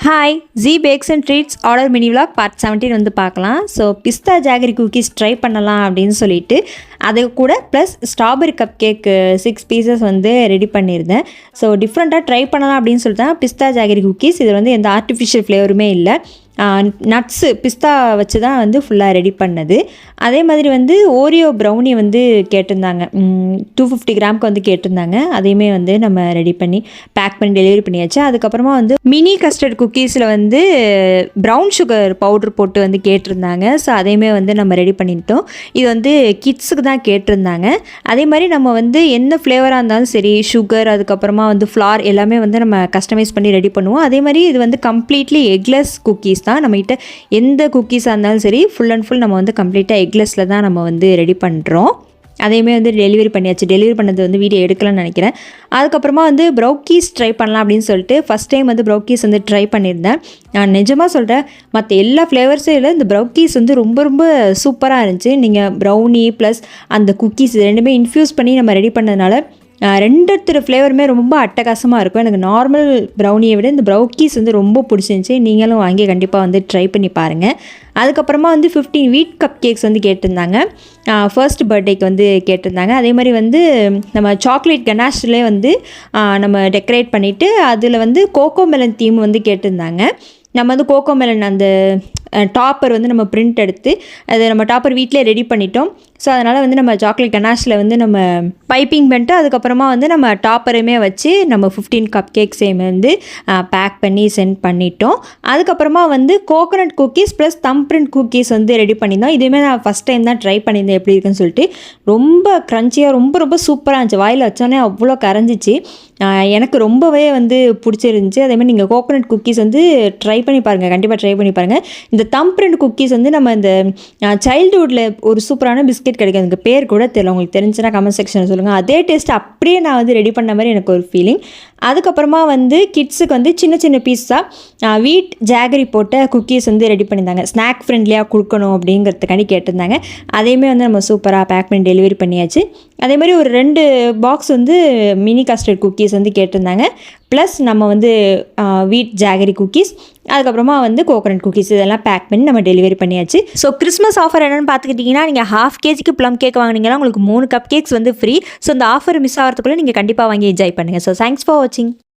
Hi G bakes and treats order mini vlog part 17 வந்து பார்க்கலாம். So pista jaggery cookies try பண்ணலாம் அப்படின்னு சொல்லிட்டு அது கூட plus strawberry cupcake 6 pieces வந்து ரெடி பண்ணியிருந்தேன். ஸோ டிஃப்ரெண்ட்டாக ட்ரை பண்ணலாம் அப்படின்னு சொல்லிட்டு தான் பிஸ்தா ஜாகரி குக்கீஸ். இது வந்து எந்த ஆர்டிஃபிஷியல் ஃப்ளேவருமே இல்லை, நட்ஸு பிஸ்தா வச்சு தான் வந்து ஃபுல்லாக ரெடி பண்ணது. அதே மாதிரி வந்து ஓரியோ ப்ரௌனி வந்து கேட்டிருந்தாங்க, 250 கிராமுக்கு வந்து கேட்டிருந்தாங்க. அதையுமே வந்து நம்ம ரெடி பண்ணி பேக் பண்ணி டெலிவரி பண்ணியாச்சு. அதுக்கப்புறமா வந்து மினி கஸ்டர்ட் குக்கீஸில் வந்து ப்ரௌன் சுகர் பவுட்ரு போட்டு வந்து கேட்டிருந்தாங்க. ஸோ அதையுமே வந்து நம்ம ரெடி பண்ணிட்டோம். இது வந்து கிட்ஸுக்கு தான் கேட்டிருந்தாங்க. அதே மாதிரி நம்ம வந்து எந்த ஃப்ளேவராக இருந்தாலும் சரி, சுகர் அதுக்கப்புறமா வந்து ஃப்ளார் எல்லாமே வந்து நம்ம கஸ்டமைஸ் பண்ணி ரெடி பண்ணுவோம். அதே மாதிரி இது வந்து கம்ப்ளீட்லி எக்லெஸ் குக்கீஸ் தான். நம்மகிட்ட எந்த குக்கீஸாக இருந்தாலும் சரி ஃபுல் அண்ட் ஃபுல் நம்ம வந்து கம்ப்ளீட்டாக எக்லெஸில் தான் நம்ம வந்து ரெடி பண்ணுறோம். அதையுமே வந்து டெலிவரி பண்ணியாச்சு. டெலிவரி பண்ணது வந்து வீடியோ எடுக்கலாம்னு நினைக்கிறேன். அதுக்கப்புறமா வந்து ப்ரௌக்கீஸ் ட்ரை பண்ணலாம் அப்படின்னு சொல்லிட்டு ஃபஸ்ட் டைம் வந்து ப்ரௌக்கீஸ் வந்து ட்ரை பண்ணியிருந்தேன். நான் நிஜமாக சொல்கிறேன், மற்ற எல்லா ஃப்ளேவர்ஸும் இல்லை, இந்த ப்ரௌக்கீஸ் வந்து ரொம்ப ரொம்ப சூப்பராக இருந்துச்சு. நீங்கள் ப்ரௌனி ப்ளஸ் அந்த குக்கீஸ் ரெண்டுமே இன்ஃப்யூஸ் பண்ணி நம்ம ரெடி பண்ணதுனால ரெண்டு ஃப்ளேவருமே ரொம்ப அட்டகாசமாக இருக்கும். எனக்கு நார்மல் ப்ரௌனியை விட இந்த ப்ரௌக்கீஸ் வந்து ரொம்ப பிடிச்சிருந்துச்சி. நீங்களும் வாங்கி கண்டிப்பாக வந்து ட்ரை பண்ணி பாருங்கள். அதுக்கப்புறமா வந்து 15 வீட் கப் கேக்ஸ் வந்து கேட்டிருந்தாங்க. ஃபர்ஸ்ட் பர்த்டேக்கு வந்து கேட்டிருந்தாங்க. அதே மாதிரி வந்து நம்ம சாக்லேட் கனாஷ்லேயே வந்து நம்ம டெக்கரேட் பண்ணிவிட்டு அதில் வந்து கோகோ மெலன் தீம் வந்து கேட்டிருந்தாங்க. நம்ம வந்து கோகோ மெலன் அந்த டாப்பர் வந்து நம்ம பிரிண்ட் எடுத்து அது நம்ம டாப்பர் வீட்டிலே ரெடி பண்ணிட்டோம். ஸோ அதனால் வந்து நம்ம சாக்லேட் கனாஷில் வந்து நம்ம பைப்பிங் பண்ணிட்டு அதுக்கப்புறமா வந்து நம்ம டாப்பருமே வச்சு நம்ம 15 கப் கேக்ஸையுமே வந்து பேக் பண்ணி சென்ட் பண்ணிட்டோம். அதுக்கப்புறமா வந்து கோகோனட் குக்கீஸ் ப்ளஸ் தம் பிரிண்ட் குக்கீஸ் வந்து ரெடி பண்ணியிருந்தோம். இதுவுமே நான் ஃபஸ்ட் டைம் தான் ட்ரை பண்ணியிருந்தேன் எப்படி இருக்குன்னு சொல்லிட்டு. ரொம்ப க்ரன்ச்சியாக ரொம்ப ரொம்ப சூப்பராக இருந்துச்சு. வாயில் வச்சோன்னே அவ்வளோ கரைஞ்சிச்சு. எனக்கு ரொம்பவே வந்து பிடிச்சிருந்துச்சி. அதேமாதிரி நீங்கள் கோகோனட் குக்கீஸ் வந்து ட்ரை பண்ணி பாருங்கள், கண்டிப்பாக ட்ரை பண்ணி பாருங்கள். இந்த தம் பிரிண்ட் குக்கீஸ் வந்து நம்ம இந்த சைல்டுஹுட்டில் ஒரு சூப்பரான பிஸ்கெட் கிடைக்கும், அதுக்கு பேர் கூட தெரியல. உங்களுக்கு தெரிஞ்சுன்னா கமெண்ட் செக்ஷனில் சொல்லுங்கள். அதே டேஸ்ட் அப்படியே நான் வந்து ரெடி பண்ண மாதிரி எனக்கு ஒரு ஃபீலிங். அதுக்கப்புறமா வந்து கிட்ஸுக்கு வந்து சின்ன சின்ன பீஸாக வீட் ஜாகரி போட்ட குக்கீஸ் வந்து ரெடி பண்ணியிருந்தாங்க. ஸ்நாக் ஃப்ரெண்ட்லியாக கொடுக்கணும் அப்படிங்கிறதுக்காண்டி கேட்டிருந்தாங்க. அதையுமே வந்து நம்ம சூப்பராக பேக் பண்ணி டெலிவரி பண்ணியாச்சு. அதே மாதிரி ஒரு 2 பாக்ஸ் வந்து மினி கஸ்டர்ட் குக்கீஸ் வந்து கேட்டிருந்தாங்க. ப்ளஸ் நம்ம வந்து வீட் ஜாகரி குக்கீஸ், அதுக்கப்புறமா வந்து கோகோனட் குக்கீஸ் இதெல்லாம் பேக் பண்ணி நம்ம டெலிவரி பண்ணியாச்சு. ஸோ கிறிஸ்மஸ் ஆஃபர் என்னென்னு பார்த்துக்கிட்டிங்கன்னா, நீங்கள் ½ கேஜிக்கு ப்ளம் கேக் வாங்கினீங்கன்னா உங்களுக்கு 3 கப் கேக்ஸ் வந்து ஃப்ரீ. ஸோ இந்த ஆஃபர் மிஸ் ஆகிறதுக்குள்ளே நீங்கள் கண்டிப்பாக வாங்கி என்ஜாய் பண்ணுங்கள். ஸோ தேங்க்ஸ் ஃபார் வாட்சிங்.